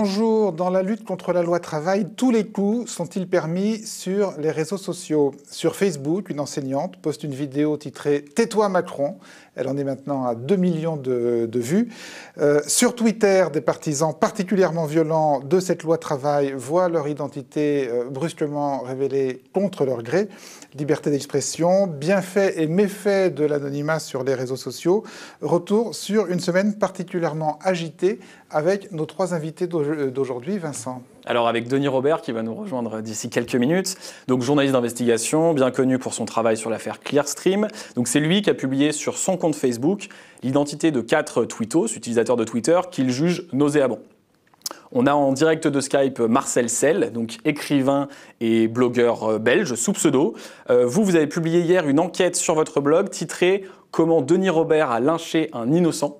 Bonjour, dans la lutte contre la loi travail, tous les coups sont-ils permis sur les réseaux sociaux? Sur Facebook, une enseignante poste une vidéo titrée « Tais-toi Macron ». Elle en est maintenant à 2 millions de vues. Sur Twitter, des partisans particulièrement violents de cette loi travail voient leur identité brusquement révélée contre leur gré. Liberté d'expression, bienfaits et méfaits de l'anonymat sur les réseaux sociaux. Retour sur une semaine particulièrement agitée avec nos trois invités d'aujourd'hui. Vincent. Alors avec Denis Robert qui va nous rejoindre d'ici quelques minutes, donc journaliste d'investigation, bien connu pour son travail sur l'affaire Clearstream. Donc c'est lui qui a publié sur son compte Facebook l'identité de 4 twittos, utilisateurs de Twitter, qu'il juge nauséabonds. On a en direct de Skype Marcel Sell, donc écrivain et blogueur belge, sous pseudo. Vous avez publié hier une enquête sur votre blog titrée « Comment Denis Robert a lynché un innocent ».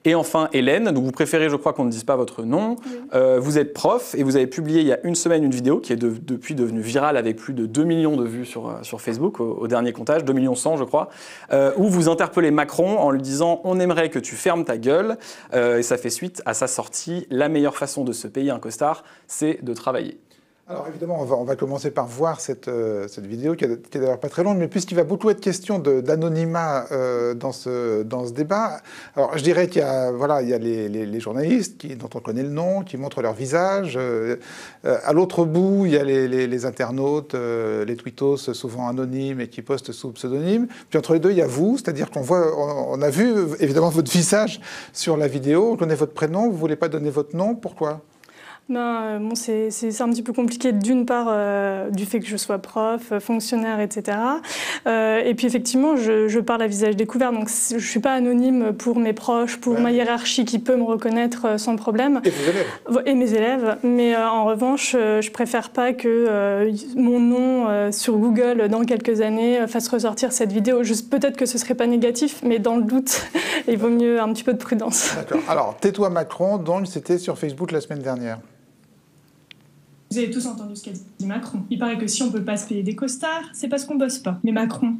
Et enfin, Hélène, donc vous préférez, je crois qu'on ne dise pas votre nom. Oui. Vous êtes prof et vous avez publié il y a une semaine une vidéo qui est depuis devenue virale avec plus de 2 millions de vues sur Facebook au dernier comptage, 2 millions 100 je crois, où vous interpellez Macron en lui disant « On aimerait que tu fermes ta gueule ». Et ça fait suite à sa sortie. La meilleure façon de se payer un costard, c'est de travailler. Alors évidemment, on va commencer par voir cette vidéo qui est d'ailleurs pas très longue, mais puisqu'il va beaucoup être question d'anonymat dans ce débat, alors je dirais qu'il y a, voilà, il y a les journalistes dont on connaît le nom, qui montrent leur visage. À l'autre bout, il y a les internautes, les twittos souvent anonymes et qui postent sous pseudonyme. Puis entre les deux, il y a vous, c'est-à-dire on a vu évidemment votre visage sur la vidéo, on connaît votre prénom, vous ne voulez pas donner votre nom, pourquoi ? Bon, c'est un petit peu compliqué d'une part du fait que je sois prof, fonctionnaire, etc. Et puis effectivement, je parle à visage découvert, donc je ne suis pas anonyme pour mes proches, pour ma hiérarchie qui peut me reconnaître sans problème. Et vos élèves. Et mes élèves. Mais en revanche, je préfère pas que mon nom sur Google dans quelques années fasse ressortir cette vidéo. Peut-être que ce serait pas négatif, mais dans le doute, il vaut mieux un petit peu de prudence. D'accord. Alors, Tais-toi Macron, donc c'était sur Facebook la semaine dernière. Vous avez tous entendu ce qu'a dit Macron. Il paraît que si on peut pas se payer des costards, c'est parce qu'on bosse pas. Mais Macron,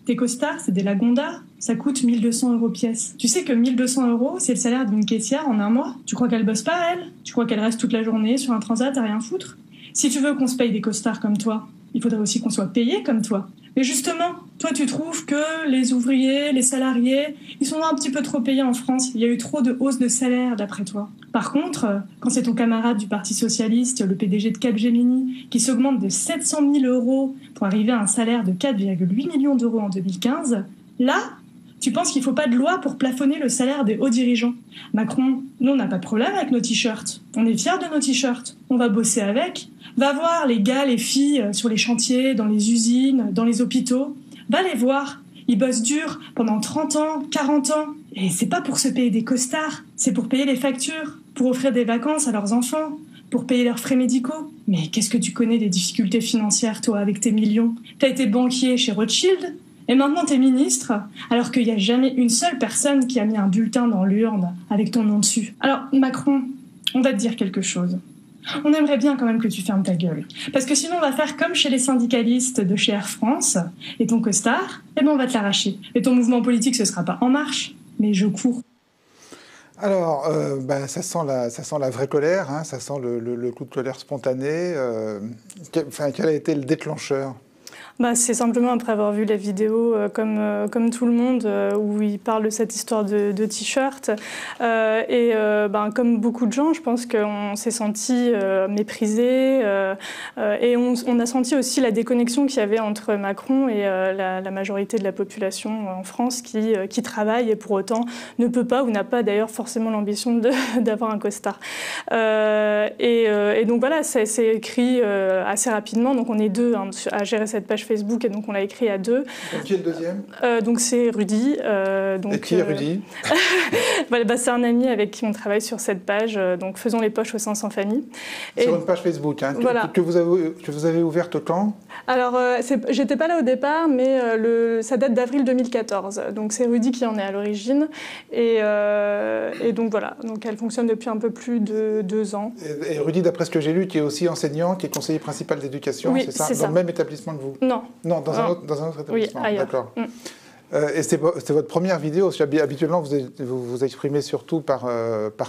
tes costards, c'est des Lagonda, ça coûte 1 200 € pièce. Tu sais que 1 200 €, c'est le salaire d'une caissière en un mois? Tu crois qu'elle bosse pas, elle? Tu crois qu'elle reste toute la journée sur un transat à rien foutre? Si tu veux qu'on se paye des costards comme toi, il faudrait aussi qu'on soit payé comme toi. Mais justement, toi tu trouves que les ouvriers, les salariés, ils sont un petit peu trop payés en France. Il y a eu trop de hausse de salaire d'après toi. Par contre, quand c'est ton camarade du Parti Socialiste, le PDG de Capgemini, qui s'augmente de 700 000 € pour arriver à un salaire de 4,8 millions d'euros en 2015, là, tu penses qu'il ne faut pas de loi pour plafonner le salaire des hauts dirigeants. Macron, nous on n'a pas de problème avec nos t-shirts. On est fiers de nos t-shirts. On va bosser avec. Va voir les gars, les filles sur les chantiers, dans les usines, dans les hôpitaux. Va les voir. Ils bossent dur pendant 30 ans, 40 ans. Et c'est pas pour se payer des costards, c'est pour payer les factures, pour offrir des vacances à leurs enfants, pour payer leurs frais médicaux. Mais qu'est-ce que tu connais des difficultés financières, toi, avec tes millions? T'as été banquier chez Rothschild, et maintenant t'es ministre, alors qu'il n'y a jamais une seule personne qui a mis un bulletin dans l'urne avec ton nom dessus. Alors, Macron, on va te dire quelque chose. On aimerait bien quand même que tu fermes ta gueule. Parce que sinon, on va faire comme chez les syndicalistes de chez Air France. Et ton costard, eh ben on va te l'arracher. Et ton mouvement politique, ce sera pas En Marche, mais Je cours. Alors, ça sent la vraie colère, hein, ça sent le coup de colère spontané. Quel a été le déclencheur ? C'est simplement après avoir vu la vidéo comme tout le monde où il parle de cette histoire de t-shirt comme beaucoup de gens, je pense qu'on s'est senti méprisé et on a senti aussi la déconnexion qu'il y avait entre Macron et la majorité de la population en France qui travaille et pour autant ne peut pas ou n'a pas d'ailleurs forcément l'ambition d'avoir un costard. Et donc voilà, ça s'est écrit assez rapidement, donc on est deux à gérer cette page Facebook et donc on l'a écrit à 2. Donc qui est le deuxième ? Donc c'est Rudy. Et qui est Rudy ? Voilà, c'est un ami avec qui on travaille sur cette page, donc Faisons les poches au sein sans famille. Sur une page Facebook, hein, voilà. que vous avez ouverte quand ? Alors, j'étais pas là au départ, mais ça date d'avril 2014. Donc c'est Rudy qui en est à l'origine. Et donc voilà, donc elle fonctionne depuis un peu plus de 2 ans. Et Rudy, d'après ce que j'ai lu, qui est aussi enseignant, qui est conseiller principal d'éducation, oui, c'est ça ? Dans le même établissement que vous ? Non. Non, dans un autre établissement. Oui, ailleurs. D'accord. Et c'était votre première vidéo? Habituellement, vous vous exprimez surtout par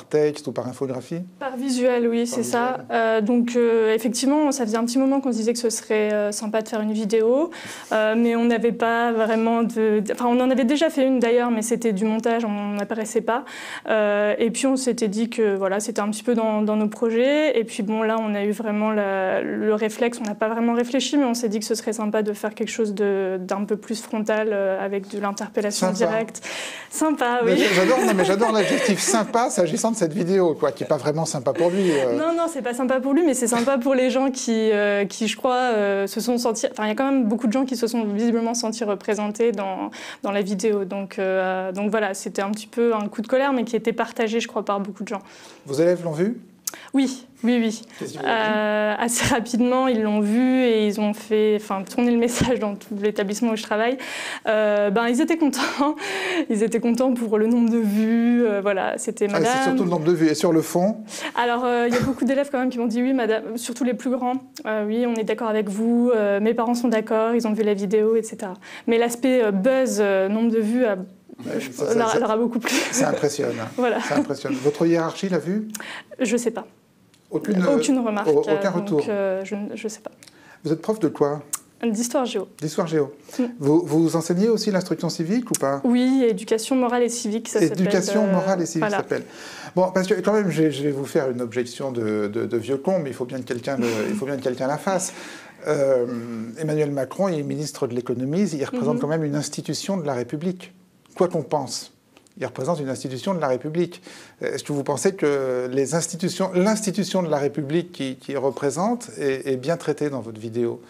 texte ou par infographie? Par visuel, oui, c'est ça. Donc, effectivement, ça faisait un petit moment qu'on se disait que ce serait sympa de faire une vidéo, mais on n'avait pas vraiment de... Enfin, on en avait déjà fait une d'ailleurs, mais c'était du montage, on n'apparaissait pas. Et puis, on s'était dit que voilà, c'était un petit peu dans nos projets. Et puis, bon, là, on a eu vraiment le réflexe, on n'a pas vraiment réfléchi, mais on s'est dit que ce serait sympa de faire quelque chose d'un peu plus frontal avec de l'interpellation directe. Sympa, oui. J'adore l'adjectif sympa s'agissant de cette vidéo, quoi, qui n'est pas vraiment sympa pour lui. Non, c'est pas sympa pour lui, mais c'est sympa pour les gens qui je crois, se sont sentis... Enfin, il y a quand même beaucoup de gens qui se sont visiblement sentis représentés dans la vidéo. Donc voilà, c'était un petit peu un coup de colère, mais qui était partagé, je crois, par beaucoup de gens. Vos élèves l'ont vu? Oui. Assez rapidement, ils l'ont vu et ils ont fait tourner le message dans tout l'établissement où je travaille. Ils étaient contents. Ils étaient contents pour le nombre de vues. Voilà, c'était madame. C'est surtout le nombre de vues. Et sur le fond? Alors, il y a beaucoup d'élèves quand même qui m'ont dit oui, madame, surtout les plus grands. Oui, on est d'accord avec vous. Mes parents sont d'accord, ils ont vu la vidéo, etc. Mais l'aspect buzz, nombre de vues, leur a beaucoup plu. Ça impressionne. Voilà. Ça impressionne. Votre hiérarchie l'a vu? Je ne sais pas. Aucune remarque. Aucun retour. Je ne sais pas. Vous êtes prof de quoi? D'histoire géo. D'histoire géo. Vous enseignez aussi l'instruction civique ou pas? Oui, éducation morale et civique, ça s'appelle. Éducation morale et civique, voilà. ça s'appelle. Bon, parce que quand même, je vais vous faire une objection de vieux con, mais il faut bien que quelqu'un la fasse. Emmanuel Macron est ministre de l'économie, il représente quand même une institution de la République. Quoi qu'on pense, il représente une institution de la République. Est-ce que vous pensez que l'institution de la République qu'il représente est bien traitée dans votre vidéo ?